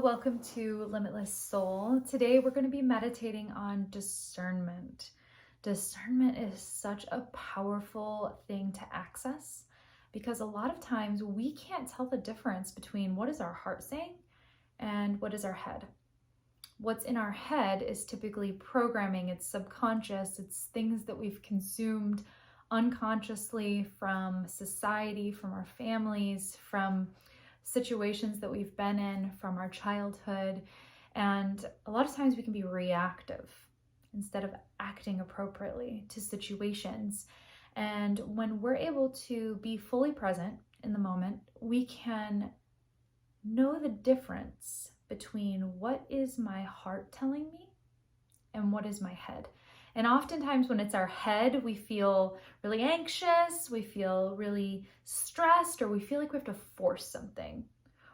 welcome to Limitless Soul. Today we're going to be meditating on discernment. Discernment is such a powerful thing to access because a lot of times we can't tell the difference between what is our heart saying and what is our head. What's in our head is typically programming, it's subconscious, it's things that we've consumed unconsciously from society, from our families, from situations that we've been in from our childhood. And a lot of times we can be reactive instead of acting appropriately to situations. And when we're able to be fully present in the moment, we can know the difference between what is my heart telling me and what is my head. And oftentimes when it's our head, we feel really anxious, we feel really stressed, or we feel like we have to force something,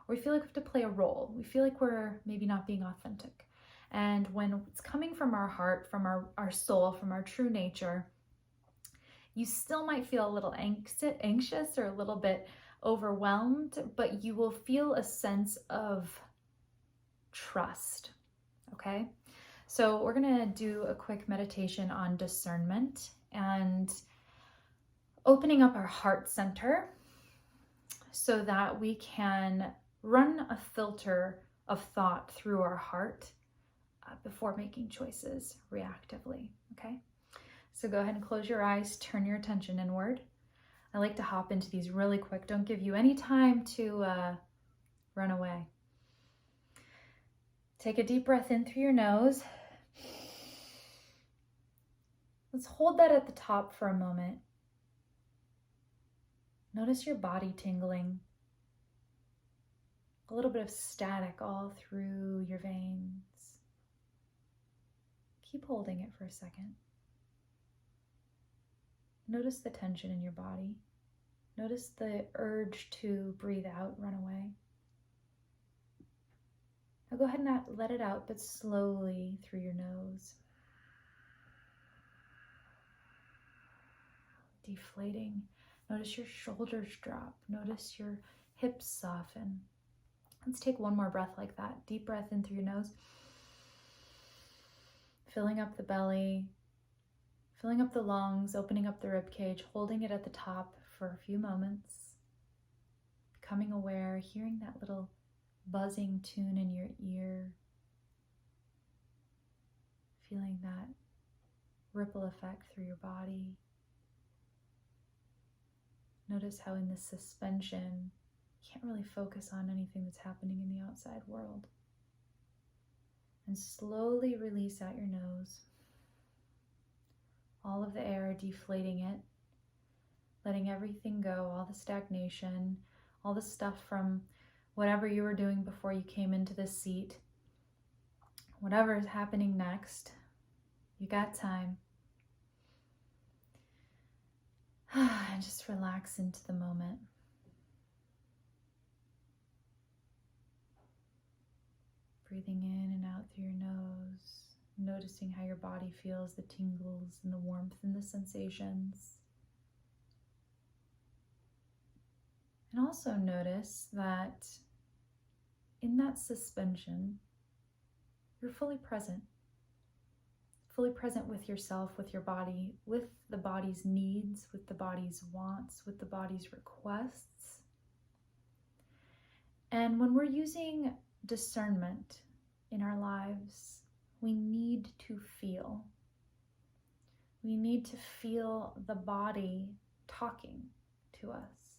or we feel like we have to play a role. We feel like we're maybe not being authentic. And when it's coming from our heart, from our soul, from our true nature, you still might feel a little anxious or a little bit overwhelmed, but you will feel a sense of trust, okay? So we're gonna do a quick meditation on discernment and opening up our heart center so that we can run a filter of thought through our heart before making choices reactively, okay? So go ahead and close your eyes, turn your attention inward. I like to hop into these really quick. Don't give you any time to run away. Take a deep breath in through your nose. Let's hold that at the top for a moment. Notice your body tingling. A little bit of static all through your veins. Keep holding it for a second. Notice the tension in your body. Notice the urge to breathe out, run away. Now go ahead and let it out, but slowly through your nose. Deflating. Notice your shoulders drop. Notice your hips soften. Let's take one more breath like that. Deep breath in through your nose. Filling up the belly, filling up the lungs, opening up the rib cage, holding it at the top for a few moments. Becoming aware, hearing that little buzzing tune in your ear. Feeling that ripple effect through your body. Notice how in this suspension, you can't really focus on anything that's happening in the outside world. And slowly release out your nose. All of the air, deflating it, letting everything go, all the stagnation, all the stuff from whatever you were doing before you came into this seat. Whatever is happening next, you got time. And just relax into the moment. Breathing in and out through your nose, noticing how your body feels, the tingles and the warmth and the sensations. And also notice that in that suspension, you're fully present with yourself, with your body, with the body's needs, with the body's wants, with the body's requests. And when we're using discernment in our lives, we need to feel. We need to feel the body talking to us.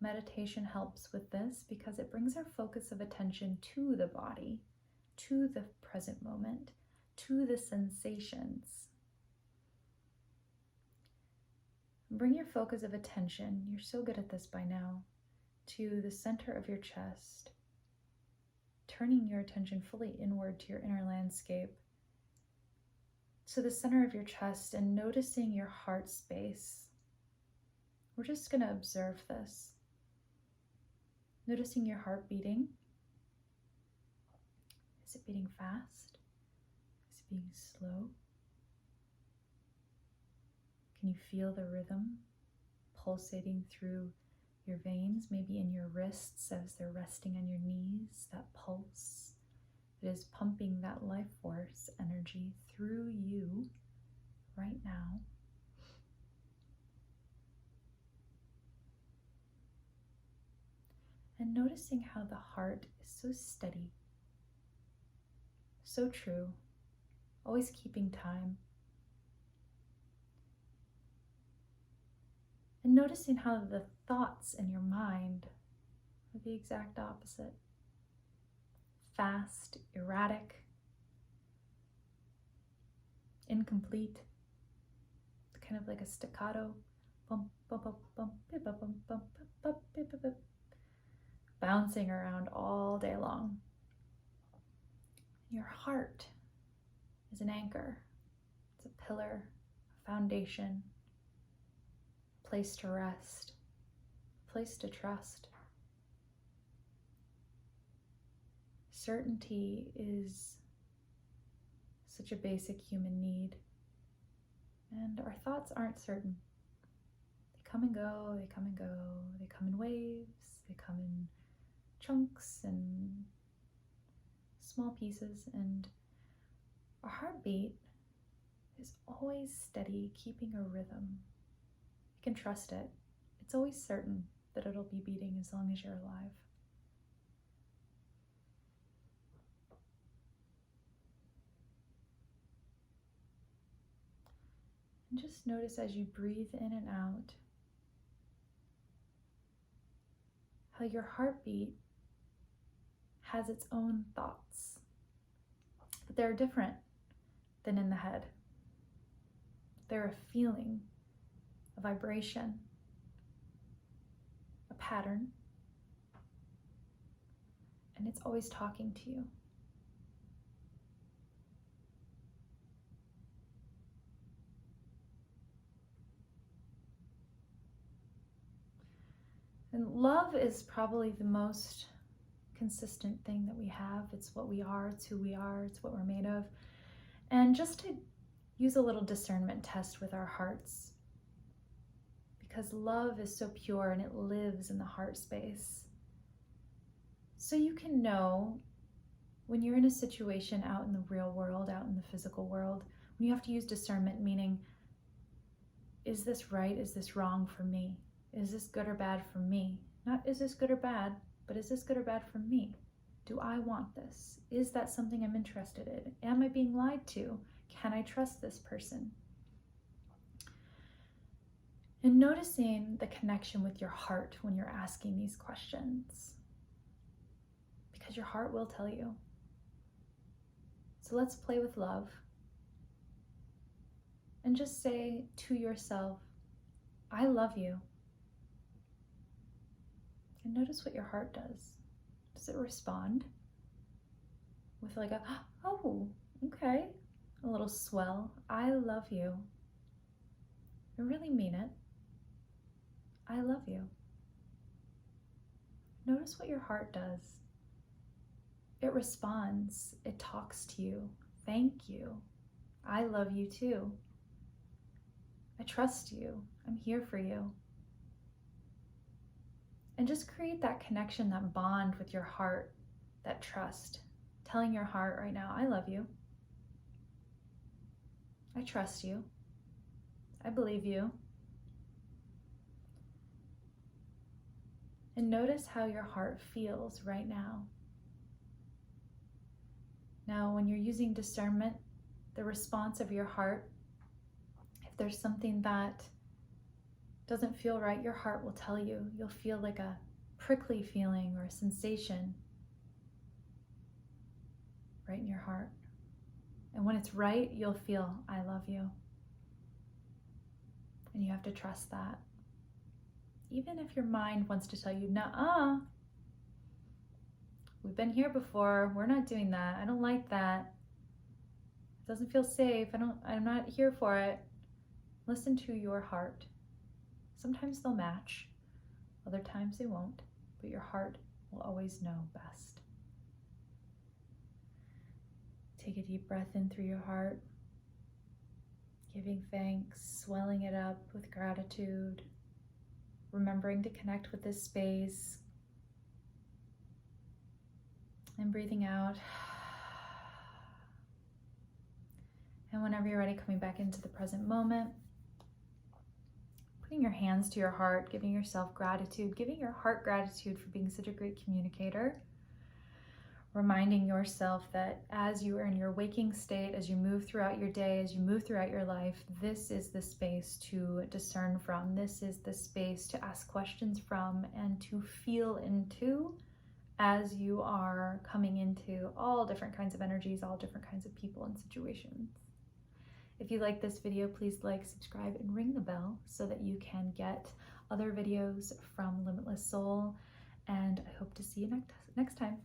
Meditation helps with this because it brings our focus of attention to the body, to the present moment, to the sensations. Bring your focus of attention, you're so good at this by now, to the center of your chest, turning your attention fully inward to your inner landscape, to the center of your chest and noticing your heart space. We're just going to observe this. Noticing your heart beating. Is it beating fast? Is it being slow? Can you feel the rhythm pulsating through your veins, maybe in your wrists as they're resting on your knees, that pulse? It is pumping that life force energy through you right now. And noticing how the heart is so steady, so true, always keeping time. And noticing how the thoughts in your mind are the exact opposite. Fast, erratic, incomplete, kind of like a staccato, bump, bump, bump, bump, bip, bump, bump, bump, bump, bip, bip, bip, bouncing around all day long. Your heart is an anchor. It's a pillar, a foundation, a place to rest, a place to trust. Certainty is such a basic human need, and our thoughts aren't certain. They come and go, they come and go, they come in waves, they come in chunks and small pieces, and our heartbeat is always steady, keeping a rhythm. You can trust it. It's always certain that it'll be beating as long as you're alive. And just notice as you breathe in and out how your heartbeat has its own thoughts, but they're different than in the head. They're a feeling, a vibration, a pattern, and it's always talking to you. And love is probably the most consistent thing that we have. It's what we are, it's who we are, it's what we're made of. And just to use a little discernment test with our hearts, because love is so pure and it lives in the heart space. So you can know when you're in a situation out in the real world, out in the physical world, when you have to use discernment, meaning, is this right? Is this wrong for me? Is this good or bad for me? Not is this good or bad, but is this good or bad for me? Do I want this? Is that something I'm interested in? Am I being lied to? Can I trust this person? And noticing the connection with your heart when you're asking these questions, because your heart will tell you. So let's play with love and just say to yourself, I love you. And notice what your heart does. Does it respond with like a, oh, okay, a little swell? I love you. I really mean it. I love you. Notice what your heart does. It responds. It talks to you. Thank you. I love you too. I trust you. I'm here for you. And just create that connection, that bond with your heart, that trust. Telling your heart right now, I love you. I trust you. I believe you. And notice how your heart feels right now. Now, when you're using discernment, the response of your heart, if there's something that doesn't feel right, your heart will tell you. You'll feel like a prickly feeling or a sensation right in your heart. And when it's right, you'll feel, I love you. And you have to trust that. Even if your mind wants to tell you, nuh-uh, we've been here before, we're not doing that, I don't like that, it doesn't feel safe, I'm not here for it. Listen to your heart. Sometimes they'll match, other times they won't, but your heart will always know best. Take a deep breath in through your heart, giving thanks, swelling it up with gratitude, remembering to connect with this space, and breathing out, And whenever you're ready, coming back into the present moment, putting your hands to your heart, giving yourself gratitude, giving your heart gratitude for being such a great communicator. Reminding yourself that as you are in your waking state, as you move throughout your day, as you move throughout your life, this is the space to discern from. This is the space to ask questions from and to feel into as you are coming into all different kinds of energies, all different kinds of people and situations. If you like this video, please like, subscribe, and ring the bell so that you can get other videos from Limitless Soul. And I hope to see you next time.